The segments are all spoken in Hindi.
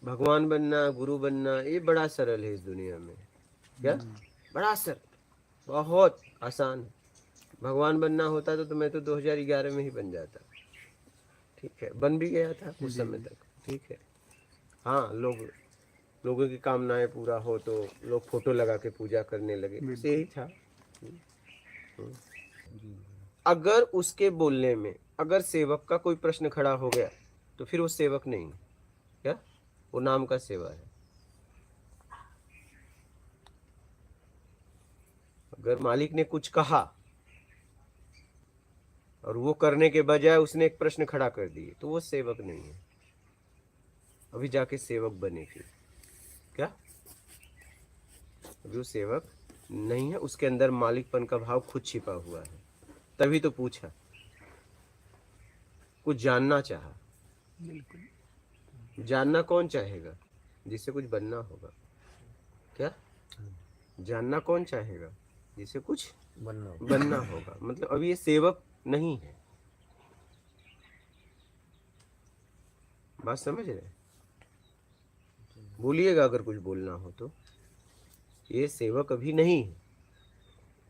भगवान बनना, गुरु बनना, ये बड़ा सरल है इस दुनिया में। क्या? बड़ा सरल, बहुत आसान है। भगवान बनना होता तो मैं तो 2011 में ही बन जाता। ठीक है, बन भी गया था उस समय तक। ठीक है, हाँ, लोगों की कामनाएं पूरा हो तो लोग फोटो लगा के पूजा करने लगे, बस यही था। अगर उसके बोलने में अगर सेवक का कोई प्रश्न खड़ा हो गया तो फिर वो सेवक नहीं है। क्या? वो नाम का सेवा है। अगर मालिक ने कुछ कहा और वो करने के बजाय उसने एक प्रश्न खड़ा कर दिए तो वो सेवक नहीं है। अभी जाके सेवक बने फिर। क्या? अभी वो सेवक नहीं है, उसके अंदर मालिकपन का भाव खुद छिपा हुआ है। तभी तो पूछा, कुछ जानना चाहा। जानना कौन चाहेगा? जिसे कुछ बनना होगा। क्या? जानना कौन चाहेगा? जिसे कुछ बनना होगा। मतलब अभी ये सेवक नहीं है। बात समझ रहे? बोलिएगा अगर कुछ बोलना हो तो। ये सेवक अभी नहीं है,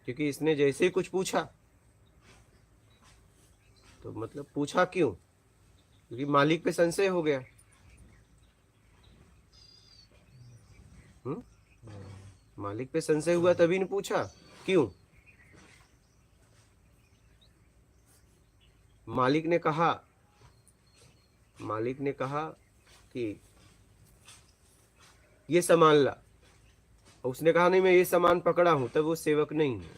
क्योंकि इसने जैसे ही कुछ पूछा तो मतलब पूछा क्यों? क्योंकि मालिक पे संशय हो गया। मालिक पे संशय हुआ तभी ने पूछा। क्यों? मालिक ने कहा कि ये सामान ला, और उसने कहा नहीं मैं ये सामान पकड़ा हूं, तब वो सेवक नहीं है।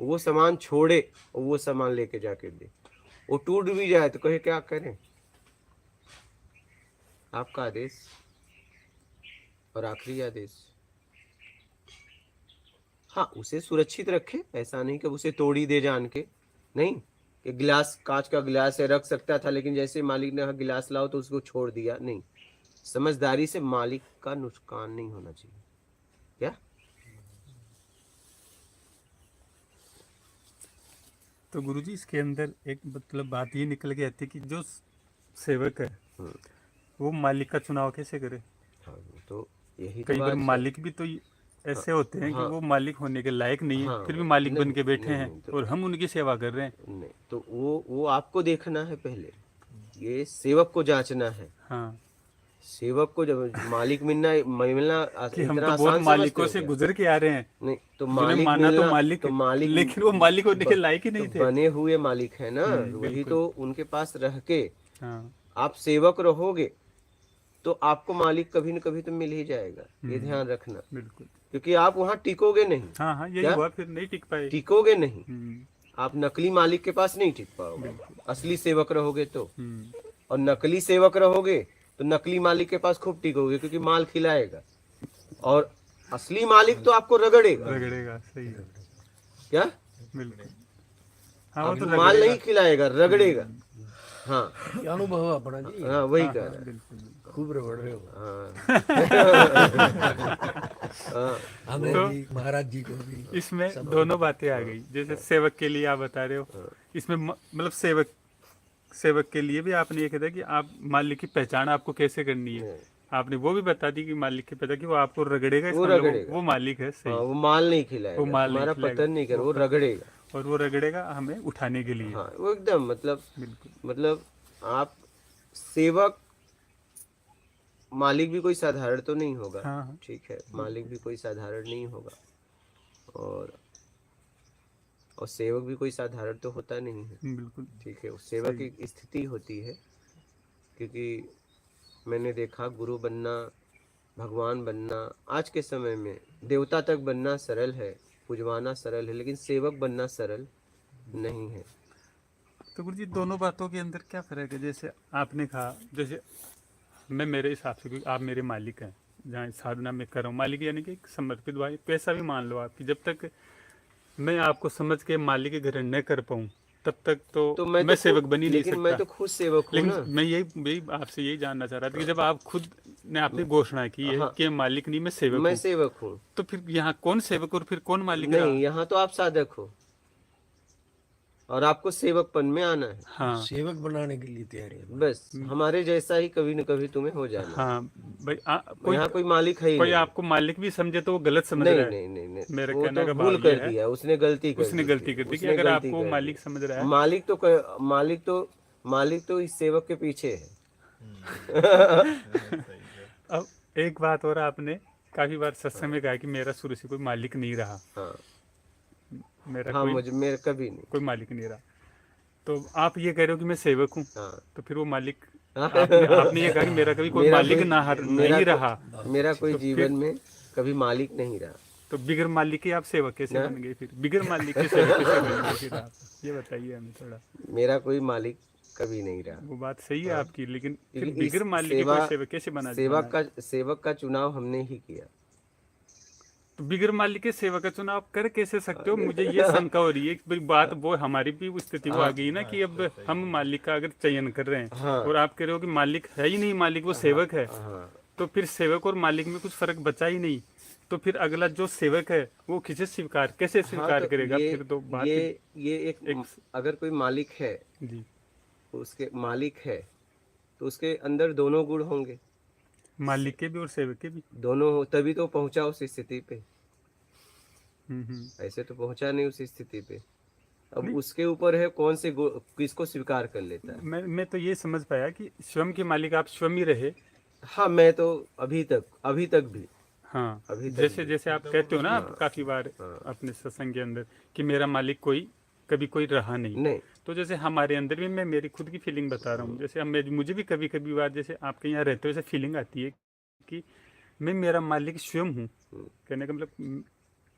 वो सामान छोड़े और वो सामान लेके जाके दे। वो टूट भी जाए तो कहे क्या करें? आपका आदेश और आखिरी आदेश। हाँ, उसे सुरक्षित रखे, ऐसा नहीं कि उसे तोड़ी दे जान के। नहीं कि गिलास, कांच का गिलास है, रख सकता था, लेकिन जैसे मालिक ने कहा गिलास लाओ तो उसको छोड़ दिया। नहीं, समझदारी से मालिक का नुकसान नहीं होना चाहिए। क्या? तो गुरुजी इसके अंदर एक मतलब बात ये निकल के आती है कि जो सेवक है वो मालिक का चुनाव कैसे करे? हाँ, तो यही तो कई बार बात है। मालिक भी तो ऐसे होते हैं कि हाँ, वो मालिक होने के लायक नहीं है, हाँ, फिर भी मालिक बन नहीं के बैठे नहीं हैं नहीं, तो और हम उनकी सेवा कर रहे हैं। नहीं, तो वो आपको देखना है पहले। ये सेवक को जांचना है। हाँ, सेवक को जब मालिक मिलना कि हम इतना तो बहुत आसान समझते मालिकों हो से क्या? गुजर के आ रहे हैं, नहीं, तो जिन्हें मालिक माना तो मिलना, मालिक तो है, मालिक लेकिन वो मालिक होने के लायक ही तो नहीं थे। बने हुए मालिक है ना। वही बिल्कुल। तो उनके पास रह के हाँ, आप सेवक रहोगे तो आपको मालिक कभी न कभी तो मिल ही जाएगा। ये ध्यान रखना, बिल्कुल। क्योंकि आप वहां टिकोगे नहीं। हाँ हाँ, यही क्या? हुआ, फिर नहीं टिक पाए। टिकोगे नहीं। हम्म, आप नकली मालिक के पास नहीं टिक पाओगे। बिल्कुल। असली सेवक रहोगे तो। हम्म, और नकली सेवक रहोगे तो नकली मालिक के पास खूब टिकोगे, क्योंकि माल खिलाएगा। और असली मालिक तो आपको रगड़ेगा। रगड़ेगा, सही है। क्या? बिल्कुल। हाँ, वो तो आपको माल रगड़ेगा। नहीं खिलाएगा, रगड़ेगा। हाँ ये अनुभव है अपना जी। हाँ, वही हाँ कह हाँ, रहा है। बिल्कुल बिल्कुल। खूब रगड़ रहे हो। हाँ, हमें तो भी, महाराज जी को भी। इसमें दोनों बातें आ गई, जैसे सेवक के लिए आप बता रहे हो, इसमें मतलब सेवक के लिए भी आपने ये कहा कि आप मालिक की पहचान आपको कैसे करनी है, आपने वो भी बता दी कि मालिक की पहचान कि वो आपको रगड़ेगा, वो इसका मतलब रगड़ेगा। वो मालिक है। हाँ, सही। वो माल नहीं वो खिलाएगा, माल नहीं तुम्हारा खिलाएगा, पतन नहीं कर, वो रगड़ेगा। और वो रगड़ेगा हमें उठाने के लिए। हाँ, वो एकदम बिल्कुल। मतलब आप सेवक, मालिक भी कोई साधारण तो नहीं होगा। हाँ हाँ, ठीक है, मालिक भी कोई साधारण नहीं होगा। और सेवक भी कोई साधारण तो होता नहीं है। बिल्कुल। ठीक है, उस सेवक की एक स्थिति होती है। क्योंकि मैंने देखा गुरु बनना, भगवान बनना, आज के समय में देवता तक बनना सरल है, पूजवाना सरल है, लेकिन सेवक बनना सरल नहीं है। तो गुरु जी दोनों बातों के अंदर क्या फ़र्क है? जैसे आपने कहा, जैसे मैं मेरे हिसाब से, क्योंकि आप मेरे मालिक हैं, जहाँ साधना में कर रहा हूँ, मालिक यानी कि एक समर्पित भाई, पैसा भी मान लो आपकी, जब तक मैं आपको समझ के मालिक के घर न कर पाऊँ तब तक तो मैं सेवक बन ही नहीं लेकिन मैं सकता। तो खुद सेवक हूँ लेकिन ना। मैं यही आपसे यही जानना चाह रहा था कि जब आप खुद ने आपने घोषणा की है हाँ, कि मालिक नहीं, मैं सेवक मैं हूँ, सेवक हूँ। तो फिर यहाँ कौन सेवक और फिर कौन मालिक नहीं, रहा? यहाँ तो आप साधक हो और आपको सेवकपन में आना है। हाँ सेवक बनाने के लिए तैयारी है। बस हमारे जैसा ही कभी न कभी तुम्हें हो जाना है। हाँ, भाई कोई यहाँ कोई मालिक है ही कोई नहीं। आपको मालिक भी समझे तो वो गलत समझ नहीं रहा है। नहीं नहीं नहीं, मेरे वो कहने तो का भूल भाव ये कर है, दिया, उसने गलती कर उसने दी गलती थी, कर दी कि उसने अगर गलती आपको कर मालिक दी। समझ रहा है। मालिक तो इस सेवक के पीछे है। अब एक बात और, आपने काफी बार सत्संग में कहा कि मेरा शुरू से कोई मालिक नहीं रहा, हाँ मेरा हाँ, कोई मुझे मेरे कभी नहीं। कोई मालिक नहीं रहा। तो आप ये कह रहे हो कि मैं सेवक हूँ, हाँ तो फिर वो मालिक, आपने ये कहा कि मेरा कभी कोई मालिक नहीं रहा, मेरा कोई तो जीवन में कभी मालिक नहीं रहा तो बिगर मालिक के आप सेवक कैसे ना? बन गए? फिर बिगर मालिक के सेवक कैसे बन गए फिर आप? ये बताइए हमें थोड़ा। मेरा कोई मालिक कभी नहीं रहा, वो बात सही है आपकी, लेकिन फिर क्योंकि बिगर इस मालिक के कोई सेवक कैसे बना है? सेवक का चुनाव हमने ही किया। तो बिगर मालिक के सेवक का चुनाव कर कैसे सकते हो? मुझे ये शंका हो रही है कि बात वो हमारी भी स्थिति वो आ गई ना कि अब हम मालिक का अगर चयन कर रहे हैं, हाँ और आप कह रहे हो कि मालिक है ही नहीं, मालिक वो सेवक है, हाँ, तो फिर सेवक और मालिक में कुछ फर्क बचा ही नहीं। तो फिर अगला जो सेवक है वो किसे स्वीकार, कैसे स्वीकार तो करेगा? फिर तो बात ये एक अगर कोई मालिक है, जी, उसके मालिक है तो उसके अंदर दोनों गुण होंगे, मालिक के भी और सेवक के भी। दोनों हो, तभी तो पहुंचा उस स्थिति पे। हम्म। ऐसे तो पहुंचा नहीं उस स्थिति पे। अब नहीं, उसके ऊपर है कौन से किसको स्वीकार कर लेता है। मैं तो ये समझ पाया कि स्वयं के मालिक आप स्वयं ही रहे। हाँ, मैं तो अभी तक भी हाँ, अभी तक जैसे भी। जैसे आप कहते हो ना, आप हाँ काफी बार हाँ, अपने सत्संग के अंदर कि मेरा मालिक कभी कोई रहा नहीं। नहीं तो जैसे हमारे अंदर भी, मैं मेरी खुद की फीलिंग बता रहा हूँ, जैसे मुझे भी कभी कभी बार जैसे आपके यहाँ रहते हो ऐसे फीलिंग आती है कि मैं मेरा मालिक स्वयं हूँ। कहने का मतलब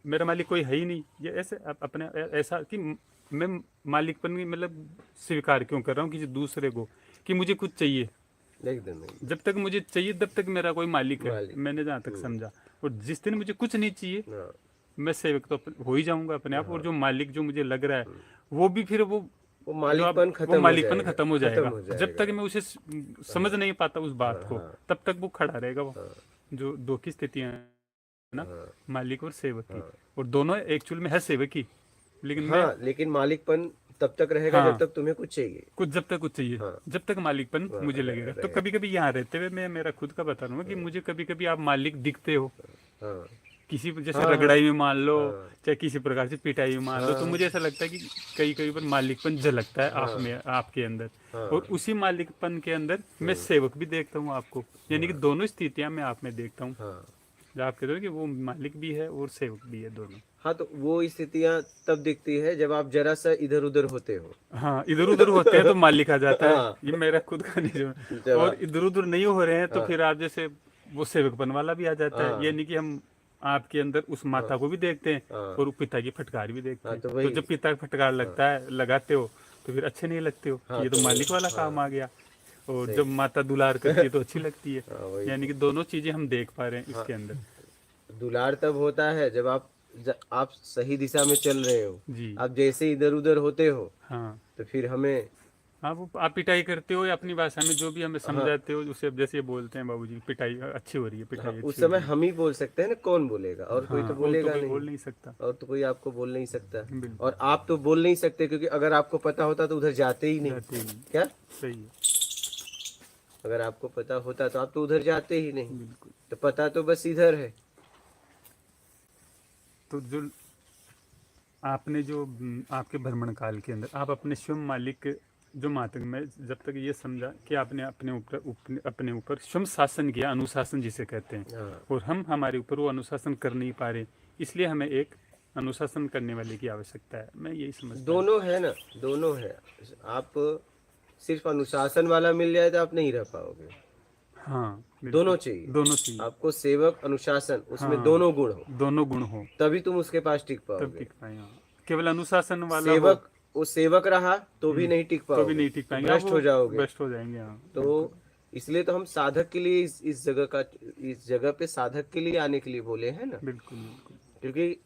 मेरा मालिक कोई है ही नहीं। ये ऐसे अपने ऐसा कि मैं मालिकपन की मतलब स्वीकार क्यों कर रहा हूँ किसी दूसरे को, कि मुझे कुछ चाहिए, एकदम नहीं। जब तक मुझे चाहिए तब तक मेरा कोई मालिक है, मालिक। मैंने जहाँ तक समझा। और जिस दिन मुझे कुछ नहीं चाहिए, हाँ मैं सेवक तो हो ही जाऊंगा अपने आप। और जो मालिक जो मुझे लग रहा है वो भी फिर वो जो आप मालिकपन वो खत्म हो मालिकपन जाएगा, खत्म हो जाएगा। जब जाएगा। तक मैं उसे समझ नहीं पाता उस बात को, हाँ तब तक वो खड़ा रहेगा। वो हाँ जो दो की स्थितियां है ना, हाँ मालिक और सेवक की, हाँ और दोनों एक्चुअल में है सेवक ही, लेकिन मैं हाँ, लेकिन मालिकपन तब तक रहेगा हाँ जब तक तुम्हें कुछ चाहिए। जब तक कुछ चाहिए, हाँ जब तक मालिकपन मुझे लगेगा। तो कभी कभी यहाँ रहते हुए मैं मेरा खुद का बता रहा हूँ कि मुझे कभी कभी आप मालिक दिखते हो हाँ किसी जैसे हाँ रगड़ाई में मान लो, हाँ चाहे किसी प्रकार से पिटाई में मान लो, तो मुझे ऐसा लगता है कि कई कई बार मालिकपन झलकता है आप में, आपके अंदर। हाँ। और उसी मालिकपन के अंदर मैं सेवक भी देखता हूँ आपको, यानी कि दोनों स्थितियां मैं आप में देखता हूँ। हाँ जो आप कहते हो कि वो मालिक भी है और सेवक भी है, दोनों। हाँ, तो वो स्थितियां तब दिखती है जब आप जरा सा इधर उधर होते हो। हाँ, इधर उधर होते हैं तो मालिक आ जाता है। हाँ। ये मेरा खुद का निजम है। जब और इधर उधर नहीं हो रहे हैं तो हाँ। फिर आप जैसे वो सेवकपन वाला भी आ जाता है। हाँ। यानी कि हम आपके अंदर उस माता को भी देखते हैं हाँ। और पिता की फटकार भी देखते हाँ, हैं। तो तो वही। जब पिता का फटकार लगता है, लगाते हो, तो फिर अच्छे नहीं लगते हो। हाँ, ये तो तो मालिक वाला काम हाँ आ गया। और सही। जब माता दुलार करती है तो अच्छी लगती है। हाँ, वही यानी कि दोनों चीजें हम देख पा रहे हैं इसके अंदर। दुलार तब होता है जब आप सही दिशा में चल रहे हो। जी आप जैसे इधर उधर होते हो हाँ तो फिर हमें हाँ, वो आप पिटाई करते हो या अपनी भाषा में जो भी हमें हाँ समझाते हो, उसे जैसे ये बोलते हैं बाबूजी पिटाई अच्छी हो रही है, हाँ, पिटाई उस अच्छी हो समय रही है। हम ही बोल सकते हैं ना, कौन बोलेगा? और कोई हाँ, तो और तो बोलेगा कोई नहीं। बोल नहीं सकता। और तो कोई आपको बोल नहीं सकता। बिल्कुल। और आप तो बोल नहीं सकते क्योंकि अगर आपको पता होता तो उधर जाते ही नहीं। जाते ही नहीं। क्या? सही है, अगर आपको पता होता तो आप तो उधर जाते ही नहीं। बिल्कुल। तो पता तो बस इधर है। तो जो आपने जो आपके भ्रमण काल के अंदर आप अपने स्वयं मालिक जो मातक में जब तक ये समझा कि आपने अपने ऊपर स्वयं शासन किया, अनुशासन जिसे कहते हैं, हाँ और हम हमारे ऊपर वो अनुशासन कर नहीं पा रहे, इसलिए हमें एक अनुशासन करने वाले की आवश्यकता है। मैं यही समझता हूँ। दोनों है ना, दोनों है। आप सिर्फ अनुशासन वाला मिल जाए तो आप नहीं रह पाओगे। हाँ, बिल्कुल। दोनों चाहिए। दोनों चाहिए। आपको सेवक अनुशासन उसमें हाँ, दोनों गुण हो, दोनों गुण हो तभी तुम उसके पास टिक तब पाओगे। टिक पाए। हाँ, केवल अनुशासन वाला हो सेवक वो सेवक रहा तो भी नहीं टिक तो भी पाओगे, नहीं टिक पाएंगे, भ्रष्ट हो जाओगे। भ्रष्ट हो जाएंगे। हाँ, तो इसलिए तो हम साधक के लिए इस जगह पे साधक के लिए आने के लिए बोले हैं ना, बिल्कुल बिल्कुल। क्योंकि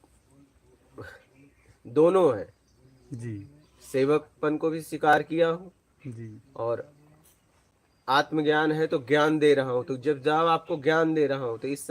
दोनों है। जी सेवकपन को भी स्वीकार किया हूँ जी और आत्मज्ञान है तो ज्ञान दे रहा हूँ। तो जब आपको ज्ञान दे रहा हूँ तो इस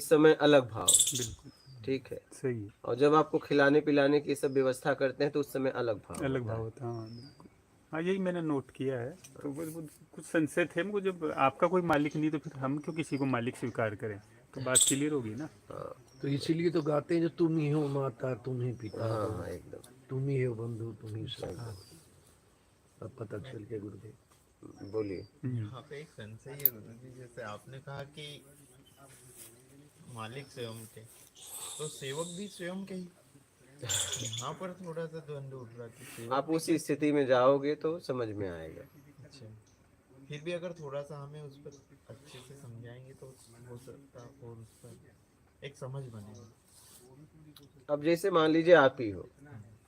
समय अलग भाव, बिल्कुल ठीक है। सही है, और जब आपको खिलाने पिलाने की सब व्यवस्था करते हैं तो उस समय अलग भाव अलग होता भाव है। होता है। हाँ, बिल्कुल। हाँ यही मैंने नोट किया है। तो वो कुछ संशय थे मुझे, जब आपका कोई मालिक नहीं तो फिर हम क्यों किसी को मालिक स्वीकार करें, तो बात क्लियर होगी ना। हाँ तो इसीलिए तो गाते हैं जो तुम ही हो माता, तुम ही पिता हाँ हो, हाँ एकदम तुम ही हो बंधु, तुम ही सब। एकदम। अब पता चल के गुरुदेव। बोलिए। यहाँ पे एक संशय है गुरु जी, जैसे आपने कहा कि मालिक स्वयं थे, तो सेवक भी स्वयं के ही। यहाँ पर थोड़ा सा द्वंद्व उठ रहा कि सेवक आप भी उसी स्थिति में जाओगे तो समझ में आएगा। अच्छा, फिर भी अगर थोड़ा सा हमें उस पर अच्छे से समझाएंगे तो हो सकता और उस पर एक समझ बनेगी। अब जैसे मान लीजिए आप ही हो,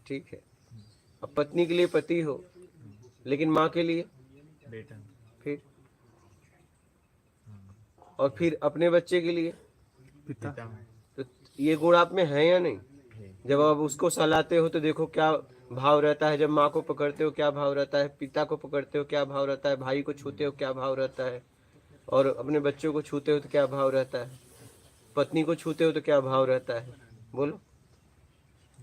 ठीक है, अब पत्नी के लिए पति हो, लेकिन माँ के लिए बेटा फिर, और फिर अपने बच्चे के लिए, पिता। पिता तो ये गुण आप में है या नहीं? है। जब आप उसको सहलाते हो तो देखो क्या भाव रहता है, जब माँ को पकड़ते हो क्या भाव रहता है, पिता को पकड़ते हो क्या भाव रहता है, भाई को छूते हो क्या भाव रहता है, और अपने बच्चों को छूते हो तो क्या भाव रहता है, पत्नी को छूते हो तो क्या भाव रहता है, बोलो।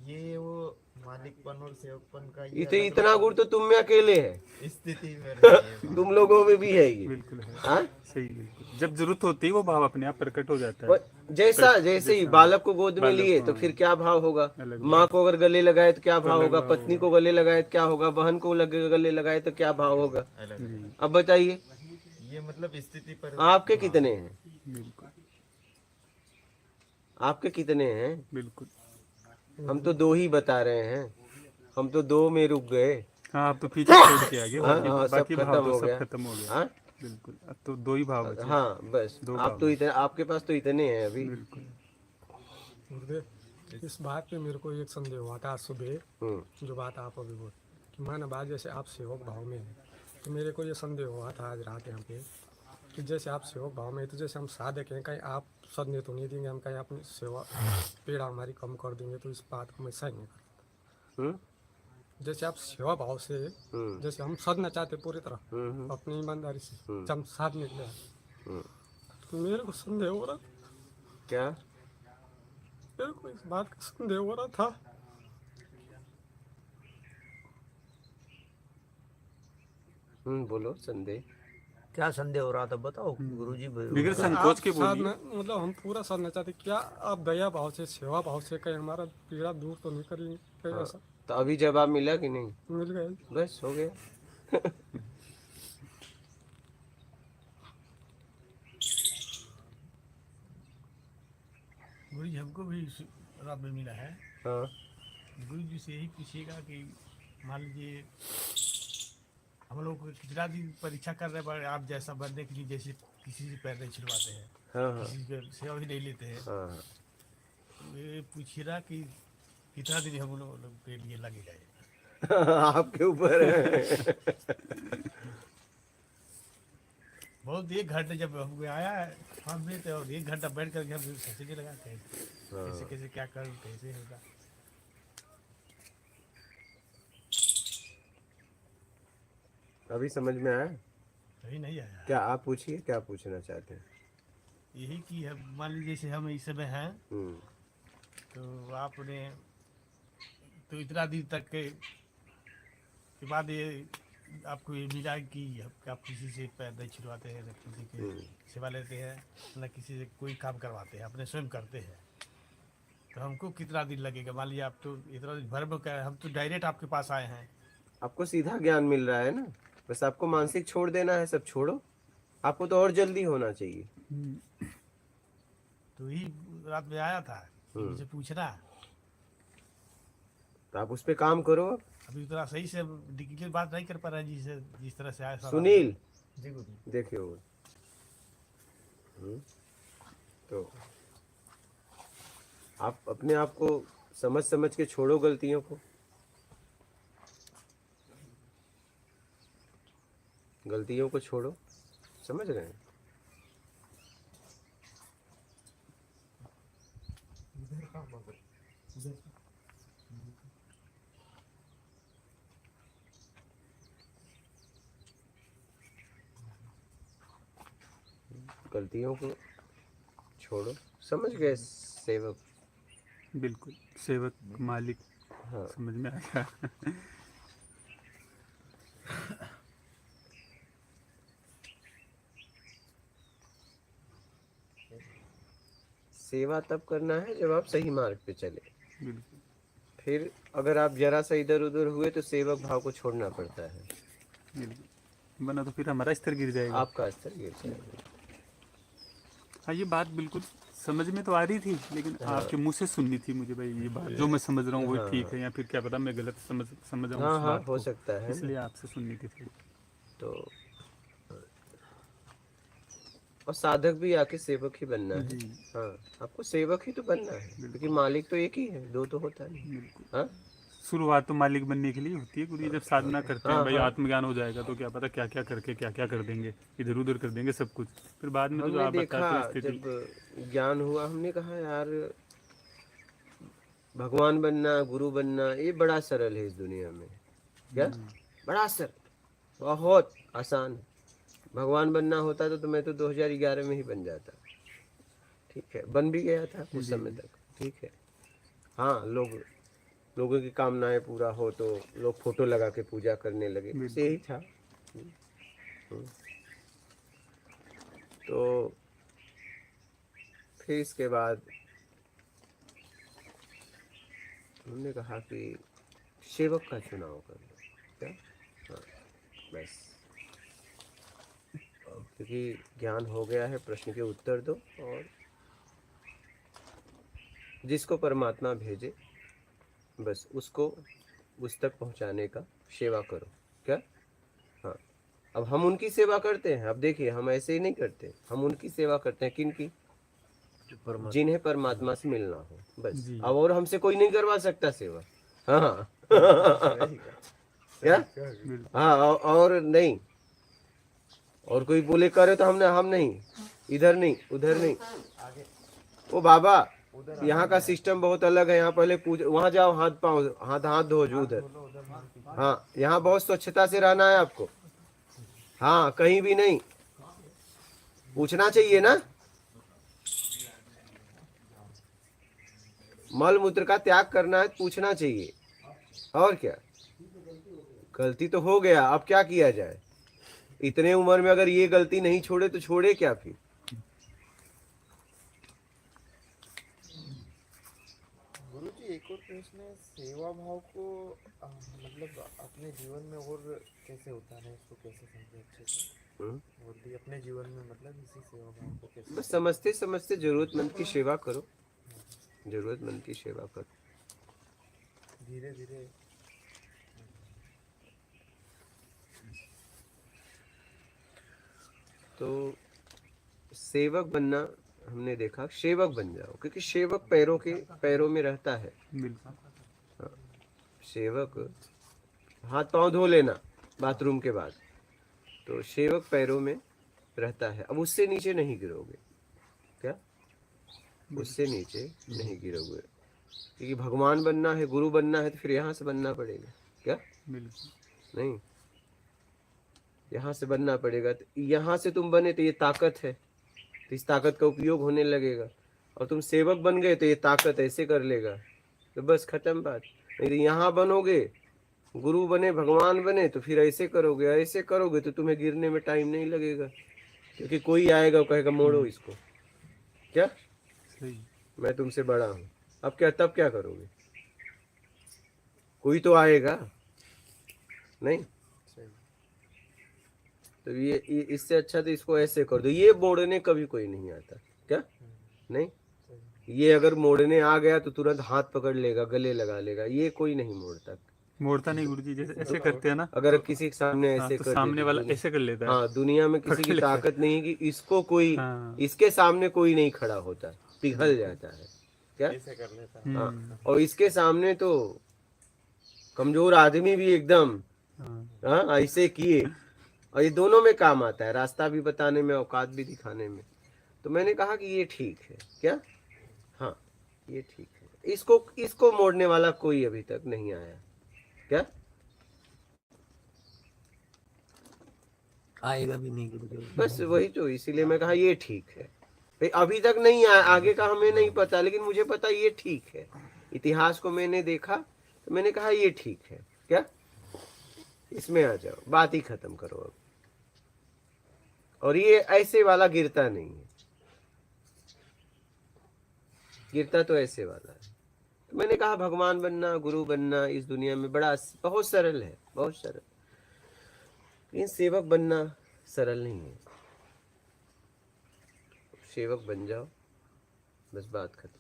ये वो मालिकपन और सेवकपन का ये इतने अलग इतना गुण तो तुम में अकेले है, अलग स्थिति में रही है। तुम लोगों में भी है ये। बिल्कुल है, हाँ? सही बिल्कुल। जब जरूरत होती है वो भाव अपने आप प्रकट हो जाता है। और जैसा जैसे ही बालक को गोद में बालक लिए को, तो फिर क्या भाव होगा, अलग माँ को अगर गले लगाए तो क्या तो भाव अलग होगा, भाव पत्नी होगा। को गले लगाए तो क्या होगा, बहन को गले लगाए तो क्या भाव होगा। अलग जी, अब बताइए ये मतलब स्थिति पर आपके कितने हैं, बिल्कुल आपके कितने हैं? बिल्कुल। हम तो दो ही बता रहे हैं, हम तो दो में रुक गए। हाँ आप तो पीछे छोड़ के आगे, हाँ, हाँ, सब बाकी खत्म भाव तो हो सब गया। खत्म हो गया। हाँ बिल्कुल, अब तो दो ही भाव बचे। हाँ बस दो आप भाव तो इतने, आपके पास तो इतने हैं अभी। बिल्कुल। गुरुदेव इस बात पे मेरे को एक संदेह हुआ था आज सुबह, जो बात आप अभी बोल कि माना बात जैसे आप सेवक भाव में हैं, तो मेरे को ये संदेह हुआ था आज रात यहाँ पे कि जैसे आप सेवक भाव में हैं तो जैसे हम साधक हैं, कहीं आप संदेह तो नहीं देंगे हम कहीं अपनी सेवा पीड़ा हमारी कम कर देंगे, तो इस बात को मैं सही नहीं करता। हम्म, जैसे आप सेवा भाव से, जैसे हम सदना चाहते पूरी तरह अपनी ईमानदारी से, जब हम साधने के लिए आए, तो मेरे को संदेह हो रहा था, क्या? मेरे को इस बात का संदेह हो रहा था बोलो संदेह। क्या संदेह हो रहा था बताओ गुरुजी। बिगड़ आप संकोच के बोलिए। साधना मतलब हम पूरा साधना चाहते, क्या आप दया भाव से सेवा भाव से कहीं हमारा पीड़ा दूर तो नहीं करेंगे, कहीं ऐसा तो अभी जवाब मिला कि नहीं? मिल गए? बस हो गया। गुरु जी हमको भी रात में मिला है। हाँ गुरु जी से यही पूछिएगा कि मान लीजिए हम लोग को कितना दिन परीक्षा कर रहे हैं, आप जैसा बनने के लिए, जैसे किसी से पैर नहीं छिड़वाते हैं, हाँ हाँ किसी की सेवा भी नहीं लेते हैं, हाँ हाँ। तो ये पूछिएगा कि कितना दिन हम लोग के लिए लगेगा ये। आपके ऊपर है। बहुत 1 घंटे जब हम आया हम भी थे, और 1 घंटा बैठ करके हम सोचने लगा कैसे कैसे क्या करूँ, कैसे होगा। अभी समझ में आया? अभी नहीं आया। क्या आप पूछिए, क्या पूछना चाहते हैं? यही कि हम मान लीजिए जैसे हम इस समय हैं, हम्म, तो आपने तो इतना दिन तक के बाद ये आपको ये मिला कि आप किसी से पैर नहीं छिड़वाते हैं, न किसी की सेवा लेते हैं, न किसी से कोई काम करवाते हैं, अपने स्वयं करते हैं, तो हमको कितना दिन लगेगा? मान लीजिए आप तो इतना दिन भर में हम तो डायरेक्ट आपके पास आए हैं। आपको सीधा ज्ञान मिल रहा है ना, बस आपको मानसिक छोड़ देना है, सब छोड़ो। आपको तो और जल्दी होना चाहिए। तो यही रात में आया था कि मुझे पूछना, तो आप उस पे काम करो। अभी उतना सही से डिटेल बात नहीं कर पा रहे हैं जिस तरह से आया सवाल। सुनील जी गुरु। देखियो, तो आप अपने आप को समझ समझ के छोड़ो गलतियों को। गलतियों को छोड़ो, समझ रहे हैं? गलतियों को छोड़ो, समझ गए सेवक? बिल्कुल, सेवक मालिक हाँ समझ में आ गया। सेवा तब करना है जब आप सही मार्ग पे चले। बिल्कुल फिर अगर आप जरा सा इधर उधर हुए तो सेवक भाव को छोड़ना पड़ता है, बिल्कुल, वरना तो फिर हमारा स्तर गिर जाएगा। आपका स्तर गिर जाएगा। हाँ, ये बात बिल्कुल समझ में तो आ रही थी, लेकिन आपके मुंह से सुननी थी मुझे भाई, ये बात जो मैं समझ रहा हूँ वो ठीक है, या फिर क्या पता मैं गलत समझ रहा हूँ हाँ उस हाँ, बात हो को, सकता है इसलिए आपसे सुननी थी फिर। तो। और साधक भी आके सेवक ही बनना है। जी हाँ, आपको सेवक ही तो बनना है, क्योंकि मालिक तो एक ही है, दो तो होता नहीं। बिल्कुल, हाँ शुरुआत तो मालिक बनने के लिए होती है गुरु जी। जब साधना करते हैं हाँ भाई, हाँ। आत्मज्ञान हो जाएगा तो क्या पता क्या क्या करके क्या क्या कर देंगे, इधर उधर कर देंगे सब कुछ, फिर बाद में तो जो हमने आप देखा बताते हो स्थिति। जब ज्ञान हुआ, हमने कहा यार भगवान बनना, गुरु बनना, ये बड़ा सरल है इस दुनिया में। क्या? बड़ा सरल, बहुत आसान है। भगवान बनना होता तो मैं तो 2011 में ही बन जाता। ठीक है, बन भी गया था उस समय तक। ठीक है, हाँ, लोगों की कामनाएं पूरा हो तो लोग फोटो लगा के पूजा करने लगे, बस यही था। तो फिर इसके बाद हमने कहा कि सेवक का चुनाव कर लो। क्या? हाँ, बस, क्योंकि ज्ञान हो गया है, प्रश्न के उत्तर दो और जिसको परमात्मा भेजे बस उसको उस तक पहुंचाने का सेवा करो। क्या? हाँ, अब हम उनकी सेवा करते हैं। अब देखिए, हम ऐसे ही नहीं करते, हम उनकी सेवा करते हैं। किन की? जिन्हें परमात्मा से मिलना हो, बस। जी। अब और हमसे कोई नहीं करवा सकता सेवा। हाँ क्या? हाँ, और नहीं, और कोई बोले करे तो हम नहीं, इधर नहीं, उधर नहीं। ओ बाबा, यहाँ का सिस्टम बहुत अलग है। यहाँ पहले पूज, वहाँ जाओ, हाथ पाओ, हाथ हाथ धो उधर। हाँ, यहाँ बहुत स्वच्छता से रहना है आपको। हाँ, कहीं भी नहीं, पूछना चाहिए ना। मल मूत्र का त्याग करना है, पूछना चाहिए। और क्या, गलती तो हो गया, अब क्या किया जाए? इतने उम्र में अगर ये गलती नहीं छोड़े तो छोड़े क्या फिर? गुरु जी, एक और प्रश्न है, सेवा भाव को मतलब अपने जीवन में और कैसे उतारें, इसको कैसे समझे अच्छे से, और भी अपने जीवन में मतलब इसी सेवा भाव को कैसे बस समझते समझते जरूरतमंद की सेवा करो, जरूरतमंद की सेवा करो। धीरे धीरे। तो सेवक बनना, हमने देखा, सेवक बन जाओ, क्योंकि सेवक पैरों में रहता है। बिल्कुल, सेवक हाथ पांव धो लेना बाथरूम के बाद, तो सेवक पैरों में रहता है। अब उससे नीचे नहीं गिरोगे। क्या? उससे नीचे नहीं गिरोगे, क्योंकि भगवान बनना है, गुरु बनना है, तो फिर यहाँ से बनना पड़ेगा। क्या? बिल्कुल, नहीं, यहाँ से बनना पड़ेगा। तो यहाँ से तुम बने तो ये ताकत है, तो इस ताकत का उपयोग होने लगेगा। और तुम सेवक बन गए तो ये ताकत ऐसे कर लेगा, तो बस खत्म बात। नहीं तो यहाँ बनोगे, गुरु बने, भगवान बने, तो फिर ऐसे करोगे तो तुम्हें गिरने में टाइम नहीं लगेगा, क्योंकि कोई आएगा कहेगा मोड़ो इसको। क्या? सही, मैं तुमसे बड़ा हूँ। अब क्या, तब क्या करोगे? कोई तो आएगा नहीं। तो ये इससे अच्छा तो इसको ऐसे कर दो। ये मोड़ने कभी कोई नहीं आता। क्या? नहीं, ये अगर मोड़ने आ गया तो तुरंत हाथ पकड़ लेगा, गले लगा लेगा, ये कोई नहीं मोड़ता नहीं गुरु जी, जैसे ऐसे करते हैं ना, अगर किसी के सामने हाँ, ऐसे तो कर सामने दे तो वाला ऐसे कर लेता है। हाँ, दुनिया में किसी की पकड़ लेता है। ताकत नहीं कि इसको कोई, हाँ, इसके सामने कोई नहीं खड़ा होता, पिघल जाता है। क्या? ऐसे कर लेता है। हाँ, और इसके सामने तो कमजोर आदमी भी एकदम, हाँ, हाँ, ऐसे किए। और ये दोनों में काम आता है, रास्ता भी बताने में, औकात भी दिखाने में। तो मैंने कहा कि ये ठीक है। क्या? हाँ, ये ठीक है। इसको मोड़ने वाला कोई अभी तक नहीं आया। क्या? आएगा भी नहीं गुरुदेव। बस वही तो, इसीलिए मैं कहा ये ठीक है भाई। अभी तक नहीं आया, आगे का हमें नहीं पता, लेकिन मुझे पता ये ठीक है। इतिहास को मैंने देखा तो मैंने कहा ये ठीक है। क्या? इसमें आ जाओ, बात ही खत्म करो अब। और ये ऐसे वाला गिरता नहीं है। गिरता तो ऐसे वाला है। तो मैंने कहा भगवान बनना, गुरु बनना इस दुनिया में बहुत सरल है, बहुत सरल। लेकिन सेवक बनना सरल नहीं है। सेवक बन जाओ, बस बात खत्म।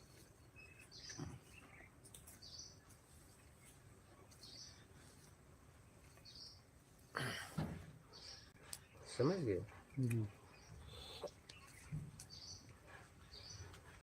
समझ गए?